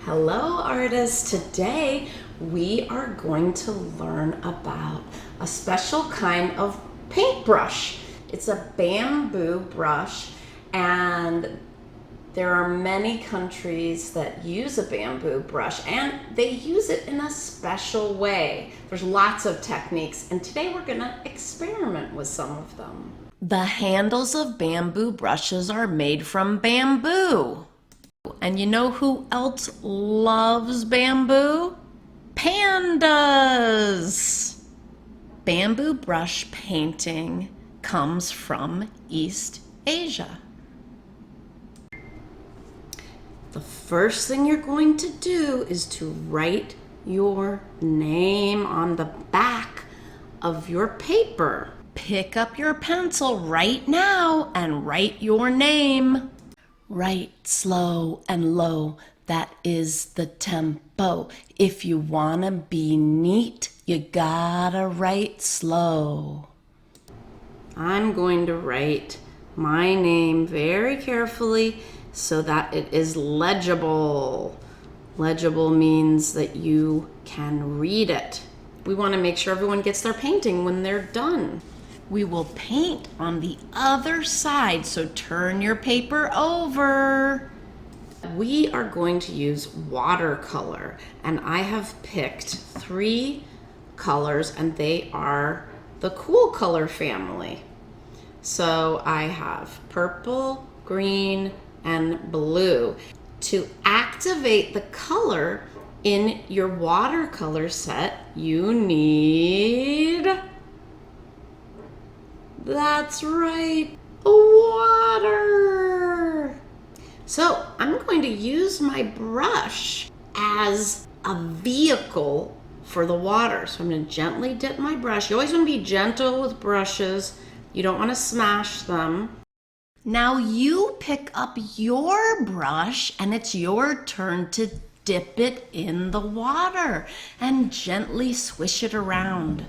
Hello artists! Today we are going to learn about a special kind of paintbrush. It's a bamboo brush, and there are many countries that use a bamboo brush, and they use it in a special way. There's lots of techniques, and today we're going to experiment with some of them. The handles of bamboo brushes are made from bamboo. And you know who else loves bamboo? Pandas! Bamboo brush painting comes from East Asia. The first thing you're going to do is to write your name on the back of your paper. Pick up your pencil right now and write your name. Write slow and low, that is the tempo. If you wanna be neat, you gotta write slow. I'm going to write my name very carefully so that it is legible. Legible means that you can read it. We wanna make sure everyone gets their painting when they're done. We will paint on the other side, so turn your paper over. We are going to use watercolor, and I have picked 3 colors, and they are the cool color family. So I have purple, green, and blue. To activate the color in your watercolor set, you need... That's right, water. So I'm going to use my brush as a vehicle for the water. So I'm going to gently dip my brush. You always want to be gentle with brushes. You don't want to smash them. Now you pick up your brush and it's your turn to dip it in the water and gently swish it around.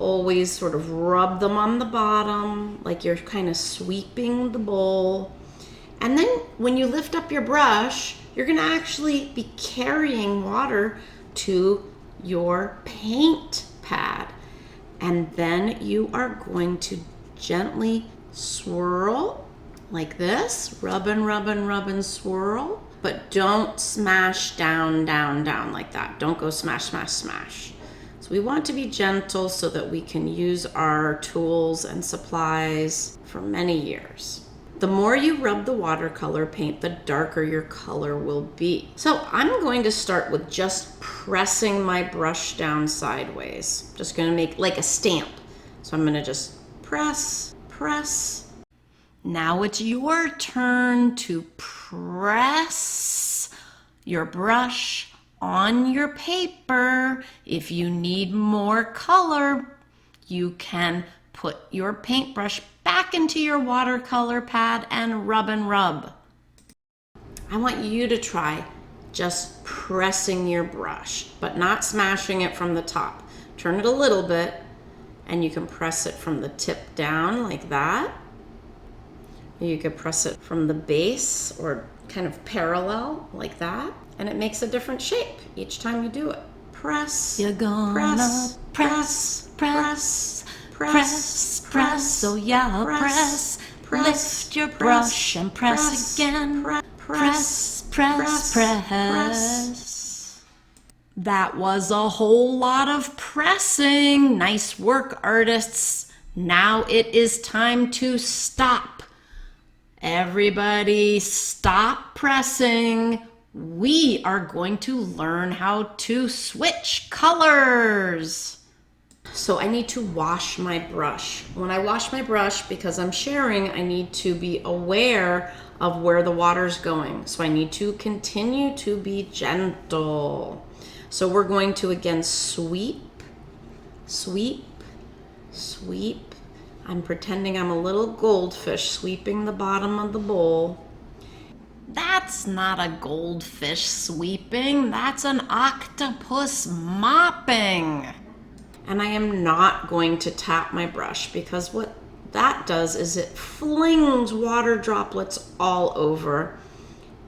Always sort of rub them on the bottom, like you're kind of sweeping the bowl. And then when you lift up your brush, you're gonna actually be carrying water to your paint pad. And then you are going to gently swirl like this, rub and rub and rub and swirl, but don't smash down, down, down like that. Don't go smash, smash, smash. We want to be gentle so that we can use our tools and supplies for many years. The more you rub the watercolor paint, the darker your color will be. So I'm going to start with just pressing my brush down sideways. Just gonna make like a stamp. So I'm gonna just press, press. Now it's your turn to press your brush on your paper. If you need more color, you can put your paintbrush back into your watercolor pad and rub. I want you to try just pressing your brush, but not smashing it from the top. Turn it a little bit, and you can press it from the tip down like that. You could press it from the base or kind of parallel like that. And it makes a different shape each time you do it. Press, you're gonna press, so yeah, press, lift your brush and press again, press. That was a whole lot of pressing. Nice work, artists. Now it is time to stop. Everybody stop pressing. We are going to learn how to switch colors. So I need to wash my brush. When I wash my brush, because I'm sharing, I need to be aware of where the water's going. So I need to continue to be gentle. So we're going to again sweep, sweep, sweep. I'm pretending I'm a little goldfish sweeping the bottom of the bowl. That's not a goldfish sweeping, that's an octopus mopping. And I am not going to tap my brush because what that does is it flings water droplets all over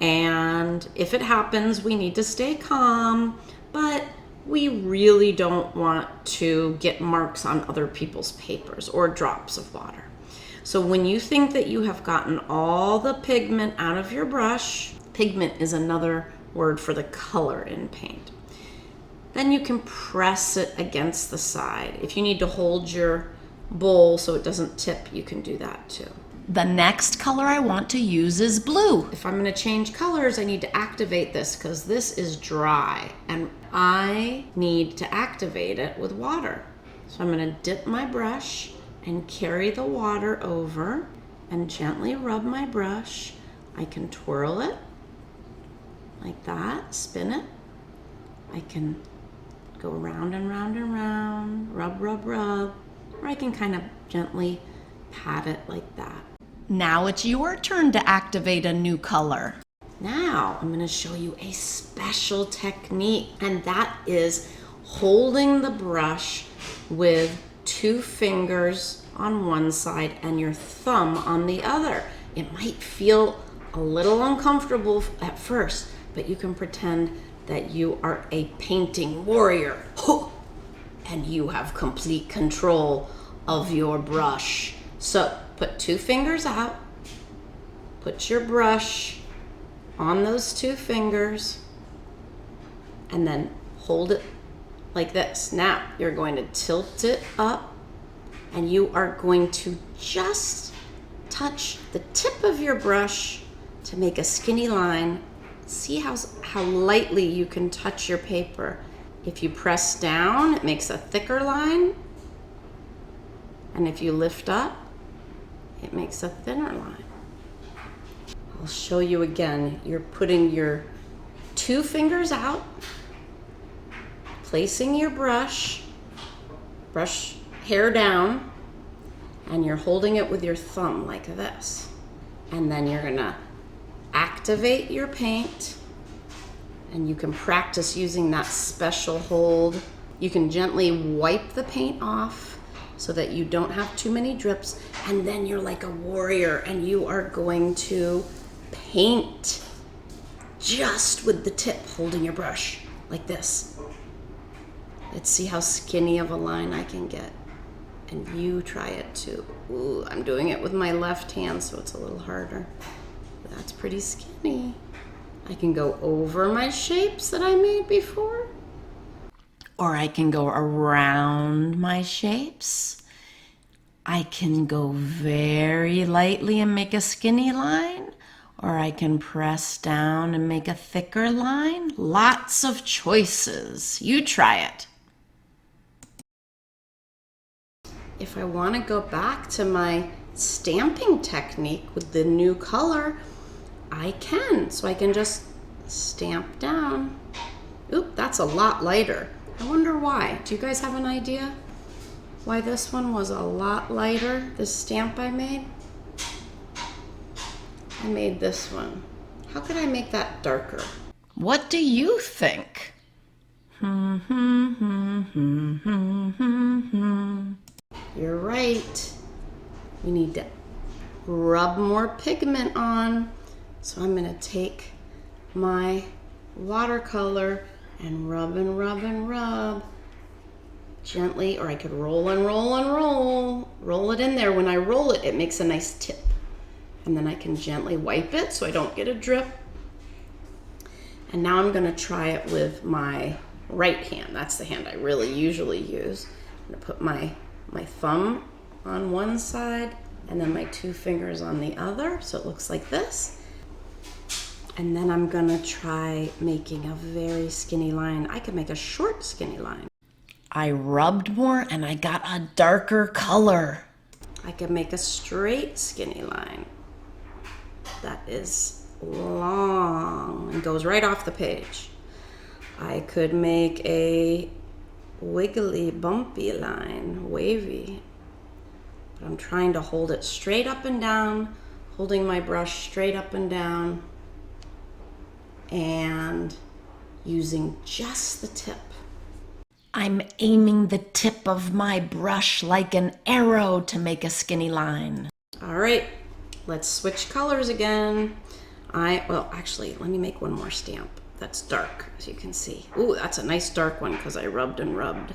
And if it happens, we need to stay calm, but we really don't want to get marks on other people's papers or drops of water. So when you think that you have gotten all the pigment out of your brush, pigment is another word for the color in paint, then you can press it against the side. If you need to hold your bowl so it doesn't tip, you can do that too. The next color I want to use is blue. If I'm going to change colors, I need to activate this because this is dry and I need to activate it with water. So I'm going to dip my brush and carry the water over and gently rub my brush. I can twirl it like that, spin it. I can go round and round and round, rub, rub, rub, or I can kind of gently pat it like that. Now it's your turn to activate a new color. Now I'm going to show you a special technique, and that is holding the brush with 2 fingers on one side and your thumb on the other. It might feel a little uncomfortable at first, but you can pretend that you are a painting warrior and you have complete control of your brush. So put 2 fingers out, put your brush on those 2 fingers, and then hold it like this. Now you're going to tilt it up and you are going to just touch the tip of your brush to make a skinny line. See how lightly you can touch your paper. If you press down, it makes a thicker line. And if you lift up, it makes a thinner line. I'll show you again. You're putting your 2 fingers out, placing your brush hair down, and you're holding it with your thumb like this. And then you're gonna activate your paint, and you can practice using that special hold. You can gently wipe the paint off so that you don't have too many drips, and then you're like a warrior and you are going to paint just with the tip holding your brush like this. Let's see how skinny of a line I can get, and you try it too. Ooh, I'm doing it with my left hand, so it's a little harder. That's pretty skinny. I can go over my shapes that I made before, or I can go around my shapes. I can go very lightly and make a skinny line, or I can press down and make a thicker line. Lots of choices. You try it. If I want to go back to my stamping technique with the new color, I can. So I can just stamp down. Oop, that's a lot lighter. I wonder why. Do you guys have an idea why this one was a lot lighter, this stamp I made? I made this one. How could I make that darker? What do you think? You're right. We need to rub more pigment on. So I'm going to take my watercolor and rub and rub and rub gently, or I could roll and roll and roll. Roll it in there. When I roll it, it makes a nice tip. And then I can gently wipe it so I don't get a drip. And now I'm going to try it with my right hand. That's the hand I really usually use. I'm going to put my thumb on one side and then my 2 fingers on the other, so it looks like this. And then I'm gonna try making a very skinny line. I could make a short skinny line. I rubbed more and I got a darker color. I could make a straight skinny line that is long and goes right off the page. I could make a wiggly, bumpy line, wavy. But I'm trying to hold it straight up and down, holding my brush straight up and down, and using just the tip. I'm aiming the tip of my brush like an arrow to make a skinny line. All right, let's switch colors again. Well, actually, let me make one more stamp that's dark, as you can see. Ooh, that's a nice dark one because I rubbed and rubbed.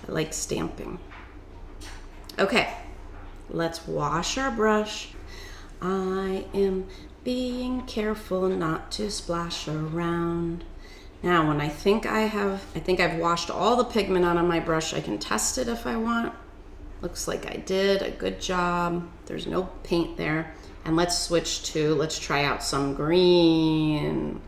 I like stamping. Okay, let's wash our brush. I am being careful not to splash around. Now, when I think I've washed all the pigment out of my brush, I can test it if I want. Looks like I did a good job. There's no paint there. And let's try out some green.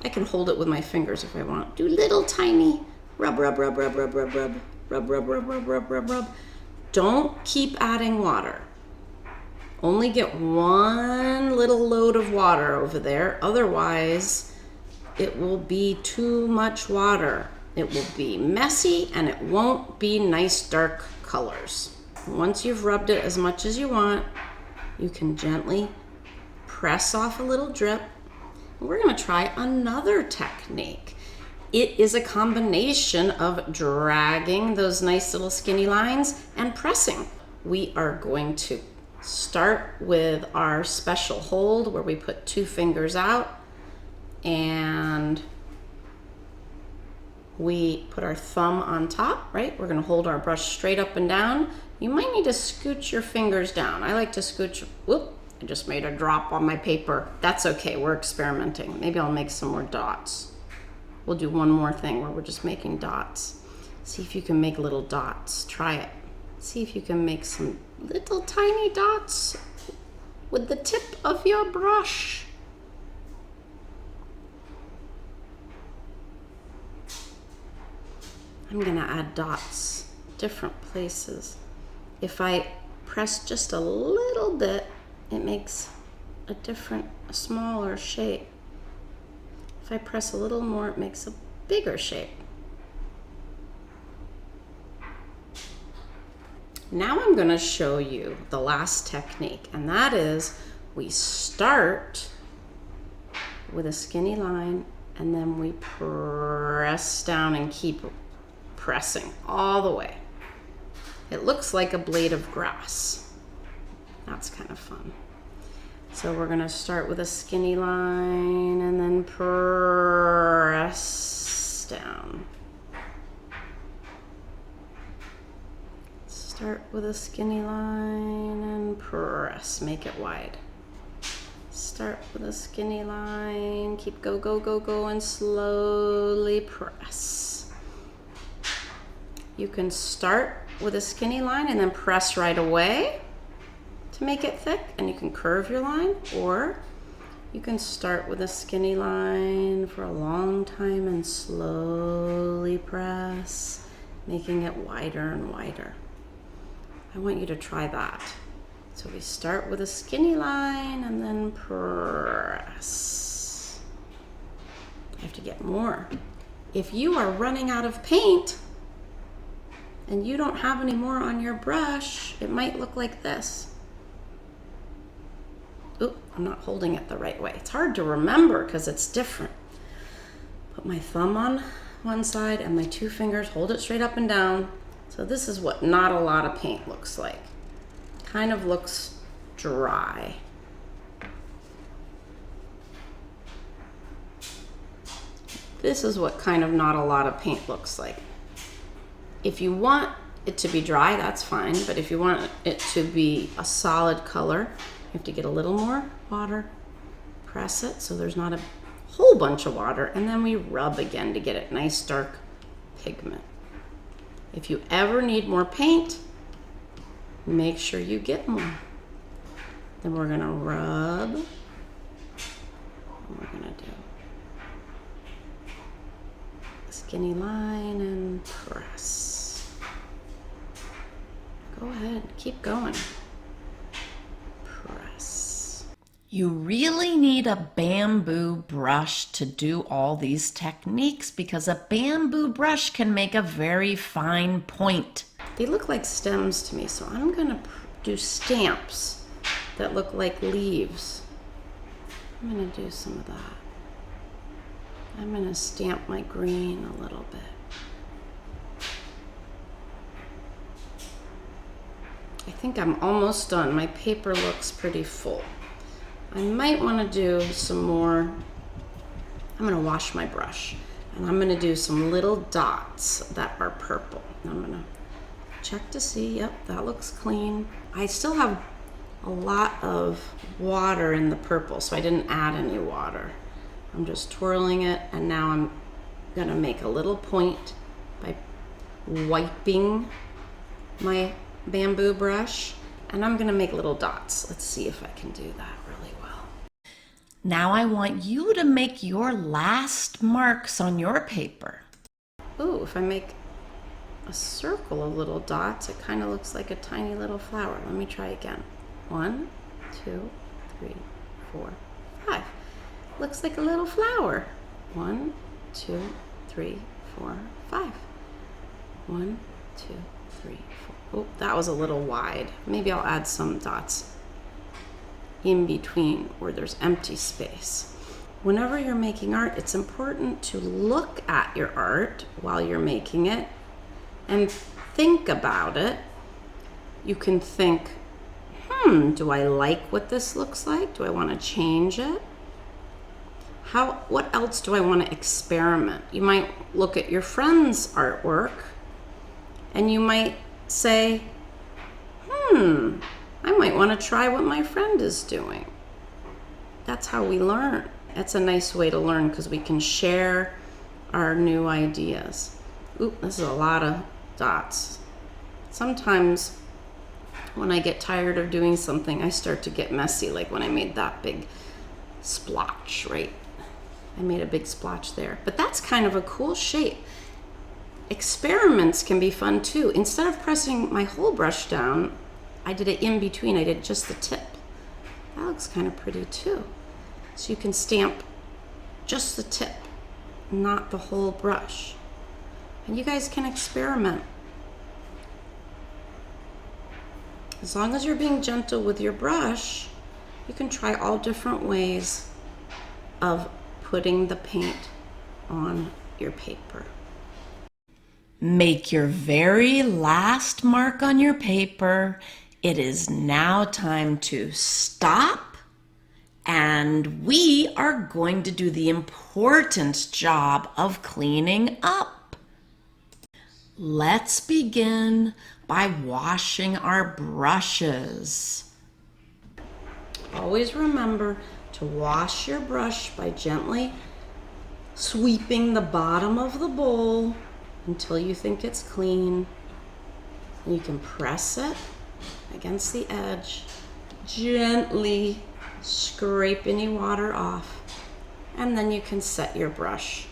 I can hold it with my fingers if I want. Do little tiny rub, rub, rub, rub, rub, rub, rub, rub, rub, rub, rub, rub, rub, rub. Don't keep adding water. Only get one little load of water over there. Otherwise, it will be too much water. It will be messy and it won't be nice dark colors. Once you've rubbed it as much as you want, you can gently press off a little drip. We're gonna try another technique. It is a combination of dragging those nice little skinny lines and pressing. We are going to start with our special hold where we put 2 fingers out and we put our thumb on top, right? We're gonna hold our brush straight up and down. You might need to scooch your fingers down. I like to scooch, whoop, I just made a drop on my paper. That's okay, we're experimenting. Maybe I'll make some more dots. We'll do one more thing where we're just making dots. See if you can make little dots, try it. See if you can make some little tiny dots with the tip of your brush. I'm gonna add dots different places. If I press just a little bit, it makes a smaller shape. If I press a little more, it makes a bigger shape. Now I'm gonna show you the last technique, and that is we start with a skinny line and then we press down and keep pressing all the way. It looks like a blade of grass. That's kind of fun. So we're gonna start with a skinny line and then press down. Start with a skinny line and press, make it wide. Start with a skinny line, keep go, go, go, go, and slowly press. You can start with a skinny line and then press right away to make it thick, and you can curve your line, or you can start with a skinny line for a long time and slowly press, making it wider and wider. I want you to try that. So we start with a skinny line and then press. I have to get more. If you are running out of paint and you don't have any more on your brush, it might look like this. Oop, I'm not holding it the right way. It's hard to remember because it's different. Put my thumb on one side and my 2 fingers, hold it straight up and down. So this is what not a lot of paint looks like. Kind of looks dry. This is what kind of not a lot of paint looks like. If you want it to be dry, that's fine, but if you want it to be a solid color, you have to get a little more water, press it so there's not a whole bunch of water, and then we rub again to get it nice dark pigment. If you ever need more paint, make sure you get more. Then we're gonna rub, and we're gonna do a skinny line and press. Go ahead, keep going. Press. You really need a bamboo brush to do all these techniques because a bamboo brush can make a very fine point. They look like stems to me, so I'm gonna do stamps that look like leaves. I'm gonna do some of that. I'm gonna stamp my green a little bit. I think I'm almost done. My paper looks pretty full. I might want to do some more. I'm going to wash my brush and I'm going to do some little dots that are purple. I'm going to check to see. Yep, that looks clean. I still have a lot of water in the purple, so I didn't add any water. I'm just twirling it, and now I'm going to make a little point by wiping my bamboo brush, and I'm going to make little dots. Let's see if I can do that really well. Now I want you to make your last marks on your paper. Ooh, if I make a circle of little dots, it kind of looks like a tiny little flower. Let me try again. 1, 2, 3, 4, 5. Looks like a little flower. 1, 2, 3, 4, 5. 1, 2, 3, 4. Oh, that was a little wide. Maybe I'll add some dots in between where there's empty space. Whenever you're making art, it's important to look at your art while you're making it and think about it. You can think, do I like what this looks like? Do I want to change it? What else do I want to experiment? You might look at your friend's artwork and you might say, I might want to try what my friend is doing. That's how we learn. That's a nice way to learn because we can share our new ideas. Oop, this is a lot of dots. Sometimes when I get tired of doing something, I start to get messy, like when I made that big splotch, right? I made a big splotch there. But that's kind of a cool shape. Experiments can be fun too. Instead of pressing my whole brush down, I did it in between. I did just the tip. That looks kind of pretty too. So you can stamp just the tip, not the whole brush. And you guys can experiment. As long as you're being gentle with your brush, you can try all different ways of putting the paint on your paper. Make your very last mark on your paper. It is now time to stop, and we are going to do the important job of cleaning up. Let's begin by washing our brushes. Always remember to wash your brush by gently sweeping the bottom of the bowl until you think it's clean. You can press it against the edge, gently scrape any water off, and then you can set your brush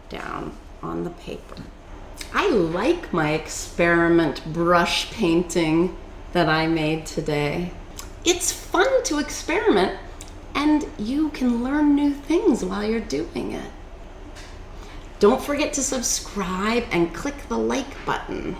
down on the paper. I like my experiment brush painting that I made today. It's fun to experiment, and you can learn new things while you're doing it. Don't forget to subscribe and click the like button.